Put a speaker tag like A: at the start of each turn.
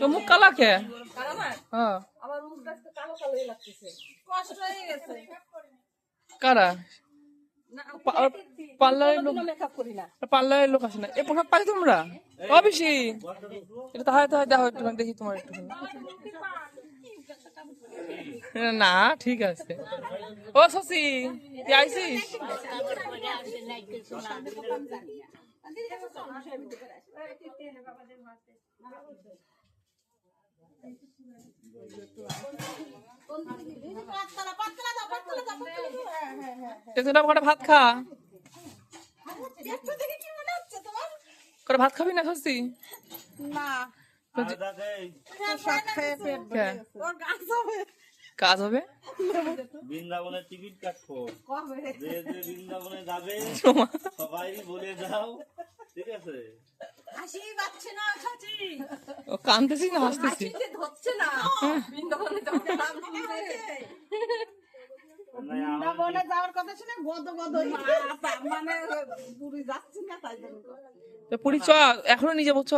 A: তো মুখ কালা কে?
B: আমার মুখটা কালো কালোই লাগতেছে, কষ্ট হয়ে গেছে।
A: কারা পার্লারের লোক?
B: মেকআপ করি না।
A: পার্লারের লোক আছে না? এ পোশাক পাই তোমরা? ও বেশি এটা তাহাই তাহাই দেখো একটু দেখি তোমার একটু। না ঠিক আছে। ও শশী তুই আইসিস? কটা ভাত খা, কটা ভাত খাবি না শশী? কাজ হবে,
C: বৃন্দাবনের টিকিট কাটবো, যে যে বৃন্দাবনে যাবে সবাই বলে যাও, ঠিক আছে?
A: ও কাঁদতেছি না হাসতেছি?
B: বৃন্দাবনে যাওয়ার কথা শুনে গদ গদ মানে পুরী যাচ্ছি না, তাই জন্য।
A: পুরী চ, এখনো নিয়ে যাবো চ।